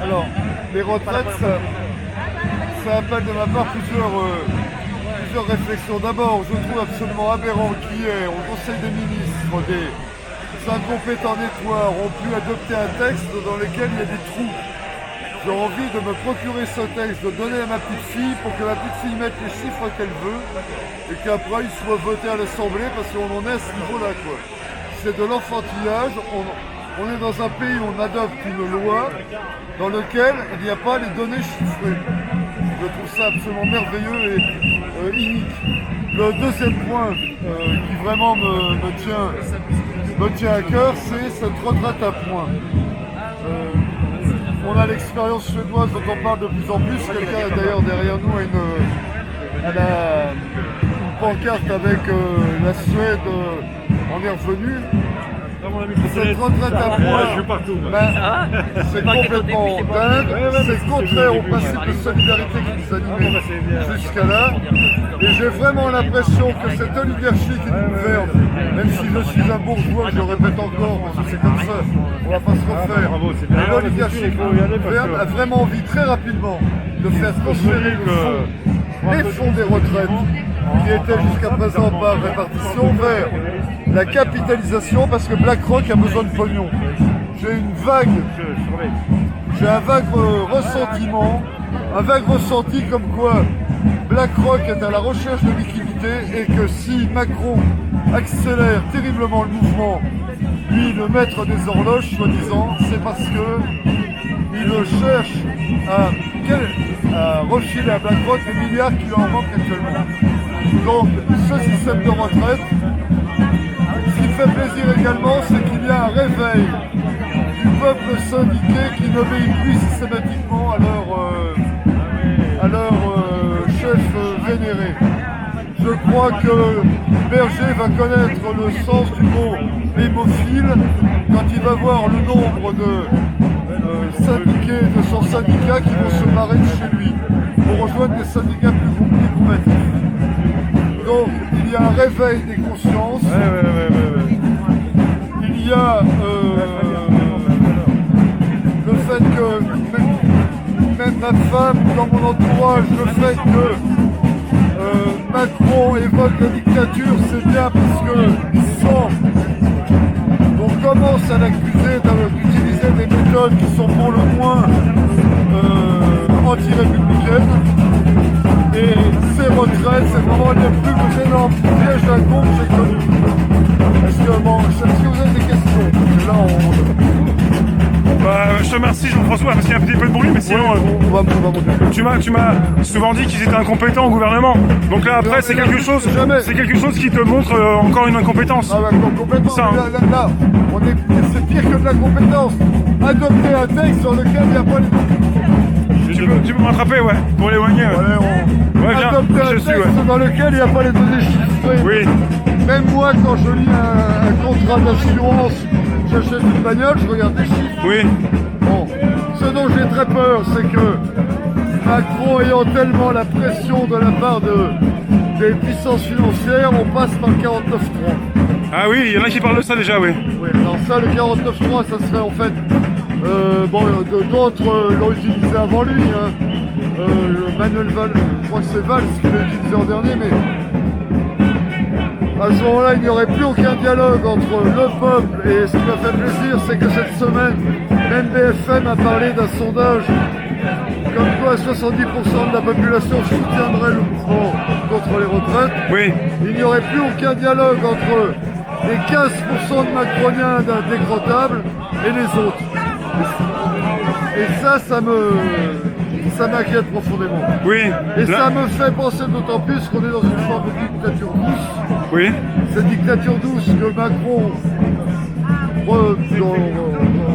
Alors, les retraites, ça appelle de ma part plusieurs réflexions. D'abord, je trouve absolument aberrant qu'hier, au Conseil des ministres, des incompétents nettoirs ont pu adopter un texte dans lequel il y a des trous. J'ai envie de me procurer ce texte, de donner à ma petite fille pour que ma petite fille mette les chiffres qu'elle veut et qu'après il soit voté à l'Assemblée parce qu'on en est à ce niveau-là, quoi. C'est de l'enfantillage. On est dans un pays où on adopte une loi dans laquelle il n'y a pas les données chiffrées. Je trouve ça absolument merveilleux et inique. Le deuxième point qui vraiment me tient à cœur, c'est cette retraite à points. On a l'expérience suédoise dont on parle de plus en plus. Quelqu'un d'ailleurs derrière nous a une pancarte avec la Suède en est revenu. Cette retraite à points, c'est complètement dingue, c'est contraire au principe de solidarité qui nous animait jusqu'à là. Et j'ai vraiment l'impression que cette oligarchie qui nous gouverne, même si je suis un bourgeois, je le répète encore, parce que c'est comme ça, on va pas se refaire. L'oligarchie qui nous gouverne a vraiment envie très rapidement de faire transférer les fonds des retraites, qui étaient jusqu'à présent par répartition, vers la capitalisation, parce que BlackRock a besoin de pognon. J'ai un vague ressentiment, un vague ressenti comme quoi BlackRock est à la recherche de liquidité et que si Macron accélère terriblement le mouvement, lui le maître des horloges soi-disant, c'est parce que il cherche à refiler à BlackRock les milliards qui lui en manquent actuellement. Donc ce système de retraite, ce qui fait plaisir également, c'est qu'il y a un réveil du peuple syndiqué qui n'obéit plus systématiquement à leur chef vénéré. Je crois que Berger va connaître le sens du mot hémophile quand il va voir le nombre de syndiqués de son syndicat qui vont se marrer de chez lui pour rejoindre des syndicats plus combatifs. Donc il y a un réveil des consciences. Il y a le fait que même ma femme, dans mon entourage, le fait que Macron évoque la dictature, c'est bien parce que on commence à l'accuser d'utiliser des méthodes qui sont pour le moins anti-républicaines. Et ces retraites, c'est vraiment le plus énorme piège d'un con que j'ai connu. Est-ce que si vous avez des questions, là je te remercie Jean-François parce qu'il y a un petit peu de bruit, mais sinon tu m'as souvent dit qu'ils étaient incompétents au gouvernement. Donc là après c'est quelque chose qui te montre encore une incompétence. Ah ouais, complètement. Ça, hein. Là, c'est pire que de l'incompétence. Adopter un texte sur lequel il n'y a pas les... Tu peux m'attraper, ouais, pour l'éloigner. Adopter un texte dans lequel il n'y a pas les données chiffrées. Oui. Même moi, quand je lis un contrat d'assurance, j'achète une bagnole, je regarde les chiffres. Oui. Bon, ce dont j'ai très peur, c'est que Macron ayant tellement la pression de la part des puissances financières, on passe par le 49.3. Ah oui, il y en a qui parlent de ça déjà, oui. Oui, alors ça, le 49.3, ça serait en fait... d'autres l'ont utilisé avant lui. Manuel Valls, je crois que c'est Valls qui l'a utilisé en dernier, mais... À ce moment-là, il n'y aurait plus aucun dialogue entre le peuple et ce qui m'a fait plaisir, c'est que cette semaine, même BFM a parlé d'un sondage comme quoi 70% de la population soutiendrait le mouvement contre les retraites. Oui. Il n'y aurait plus aucun dialogue entre les 15% de macroniens décrottables et les autres. Et ça m'inquiète profondément. Oui. Et ça me fait penser d'autant plus qu'on est dans une forme de dictature douce. Oui. Cette dictature douce que Macron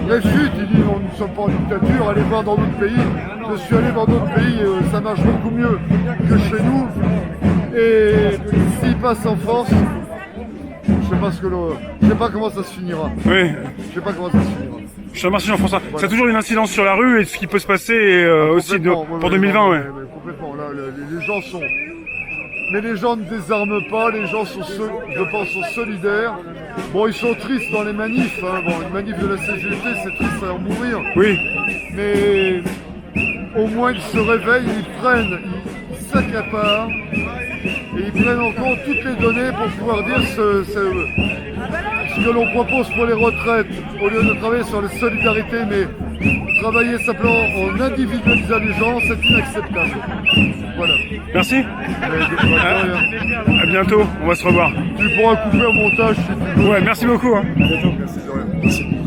réfute, il dit non, nous ne sommes pas en dictature, allez voir dans d'autres pays. Je suis allé dans d'autres pays, ça marche beaucoup mieux que chez nous. Et s'il passe en France, je sais pas comment ça se finira. Oui. Je sais pas comment ça se finira. Je te remercie Jean-François. Voilà. Ça a toujours une incidence sur la rue et ce qui peut se passer aussi pour 2020. Ouais. Complètement. Là, les gens sont... Mais les gens ne désarment pas, les gens sont, je pense, sont solidaires. Bon, ils sont tristes dans les manifs. Hein. Bon, une manif de la CGT, c'est triste à en mourir. Oui. Mais au moins ils se réveillent, ils s'accaparent et ils prennent en compte toutes les données pour pouvoir dire ce que l'on propose pour les retraites, au lieu de travailler sur les solidarités, mais travailler simplement en individualisant les gens, c'est inacceptable. Voilà. Merci. À bientôt, on va se revoir. Tu pourras couper au montage si tu veux. Ouais, merci beaucoup. Hein. À bientôt. Merci de rien.